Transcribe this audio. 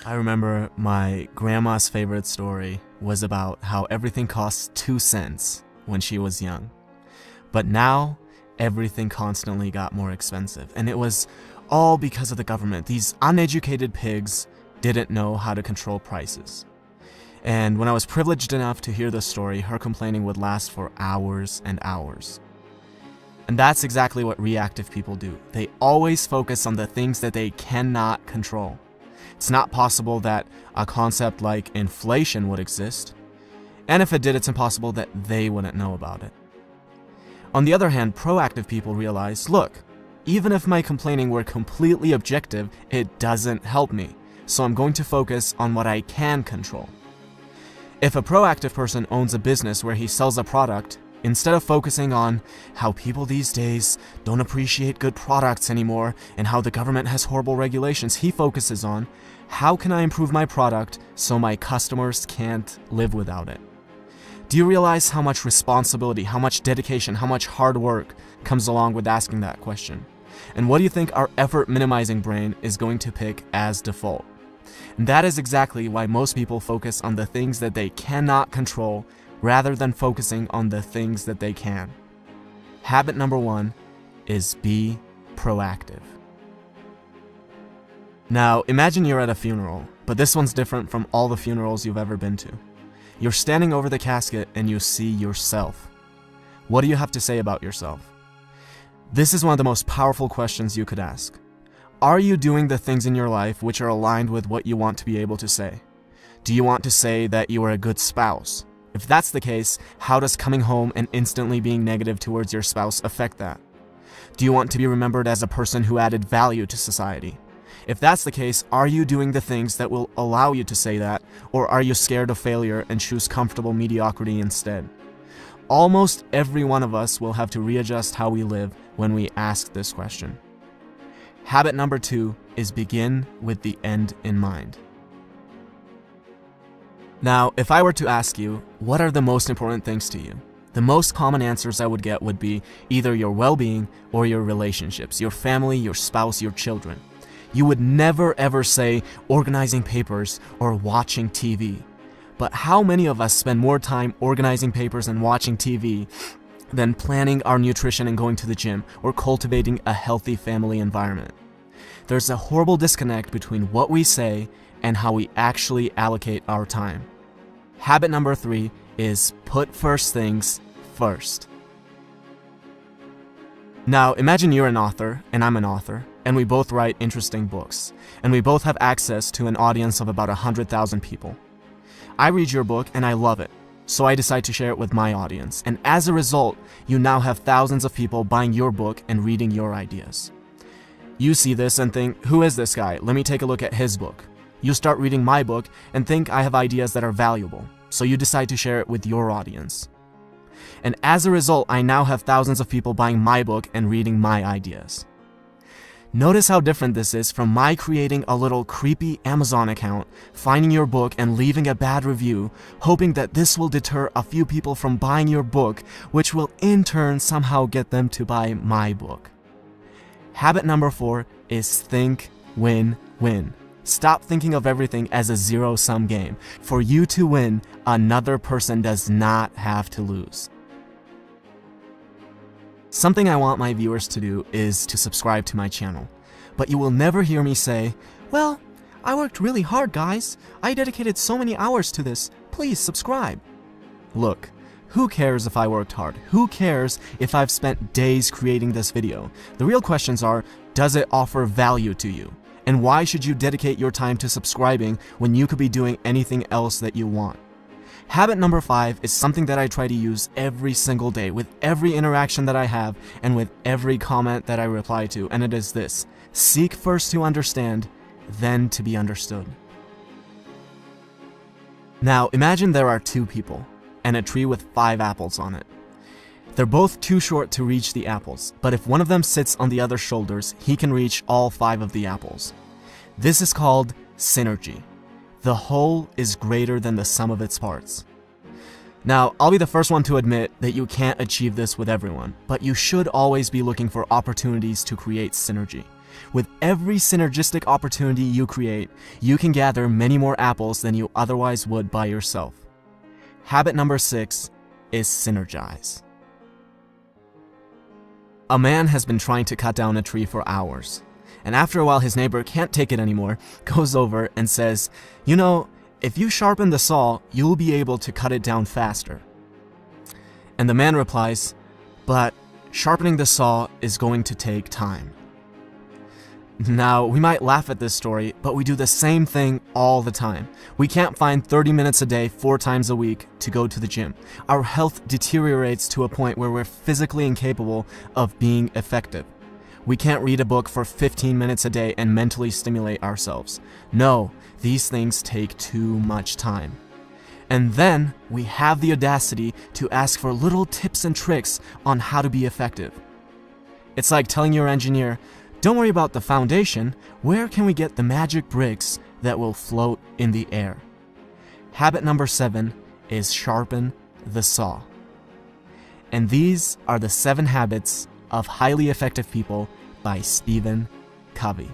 I remember my grandma's favorite story was about how everything cost 2 cents when she was young. But now, everything constantly got more expensive. And it was all because of the government. These uneducated pigs didn't know how to control prices. And when I was privileged enough to hear this story, her complaining would last for hours and hours. And that's exactly what reactive people do. They always focus on the things that they cannot control. It's not possible that a concept like inflation would exist, and if it did, it's impossible that they wouldn't know about it. On the other hand, proactive people realize, look, even if my complaining were completely objective, it doesn't help me, so I'm going to focus on what I can control. If a proactive person owns a business where he sells a product, instead of focusing on how people these days don't appreciate good products anymore and how the government has horrible regulations, he focuses on how can I improve my product so my customers can't live without it. Do you realize how much responsibility, how much dedication, how much hard work comes along with asking that question? And what do you think our effort minimizing brain is going to pick as default? And that is exactly why most people focus on the things that they cannot control rather than focusing on the things that they can. Habit number 1 is be proactive. Now, imagine you're at a funeral, but this one's different from all the funerals you've ever been to. You're standing over the casket and you see yourself. What do you have to say about yourself? This is one of the most powerful questions you could ask. Are you doing the things in your life which are aligned with what you want to be able to say? Do you want to say that you are a good spouse? If that's the case, how does coming home and instantly being negative towards your spouse affect that? Do you want to be remembered as a person who added value to society? If that's the case, are you doing the things that will allow you to say that, or are you scared of failure and choose comfortable mediocrity instead? Almost every one of us will have to readjust how we live when we ask this question. Habit number 2 is begin with the end in mind. Now, if I were to ask you, what are the most important things to you? The most common answers I would get would be either your well-being or your relationships, your family, your spouse, your children. You would never ever say organizing papers or watching TV. But how many of us spend more time organizing papers and watching TV than planning our nutrition and going to the gym or cultivating a healthy family environment? There's a horrible disconnect between what we say and how we actually allocate our time. Habit number 3 is put first things first. Now, imagine you're an author and I'm an author, and we both write interesting books, and we both have access to an audience of about 100,000 people. I read your book and I love it, so I decide to share it with my audience, and as a result, you now have thousands of people buying your book and reading your ideas. You see this and think, who is this guy? Let me take a look at his book. You start reading my book and think I have ideas that are valuable, so you decide to share it with your audience. And as a result, I now have thousands of people buying my book and reading my ideas. Notice how different this is from my creating a little creepy Amazon account, finding your book and leaving a bad review, hoping that this will deter a few people from buying your book, which will in turn somehow get them to buy my book. Habit number 4 is think win-win. Stop thinking of everything as a zero-sum game. For you to win, another person does not have to lose. Something I want my viewers to do is to subscribe to my channel. But you will never hear me say, well, I worked really hard, guys. I dedicated so many hours to this. Please subscribe. Look, who cares if I worked hard? Who cares if I've spent days creating this video? The real questions are, does it offer value to you? And why should you dedicate your time to subscribing when you could be doing anything else that you want? Habit number 5 is something that I try to use every single day with every interaction that I have and with every comment that I reply to, and it is this: seek first to understand, then to be understood. Now, imagine there are 2 people and a tree with 5 apples on it. They're both too short to reach the apples, but if one of them sits on the other's shoulders, he can reach all 5 of the apples. This is called synergy. The whole is greater than the sum of its parts. Now, I'll be the first one to admit that you can't achieve this with everyone, but you should always be looking for opportunities to create synergy. With every synergistic opportunity you create, you can gather many more apples than you otherwise would by yourself. Habit number 6 is synergize. A man has been trying to cut down a tree for hours, and after a while his neighbor can't take it anymore, goes over and says, "You know, if you sharpen the saw, you'll be able to cut it down faster." And the man replies, "But sharpening the saw is going to take time." Now, we might laugh at this story, but we do the same thing all the time. We can't find 30 minutes a day, 4 times a week, to go to the gym. Our health deteriorates to a point where we're physically incapable of being effective. We can't read a book for 15 minutes a day and mentally stimulate ourselves. No, these things take too much time. And then we have the audacity to ask for little tips and tricks on how to be effective. It's like telling your engineer, "Don't worry about the foundation, where can we get the magic bricks that will float in the air?" Habit number 7 is sharpen the saw. And these are the 7 habits of highly effective people by Stephen Covey.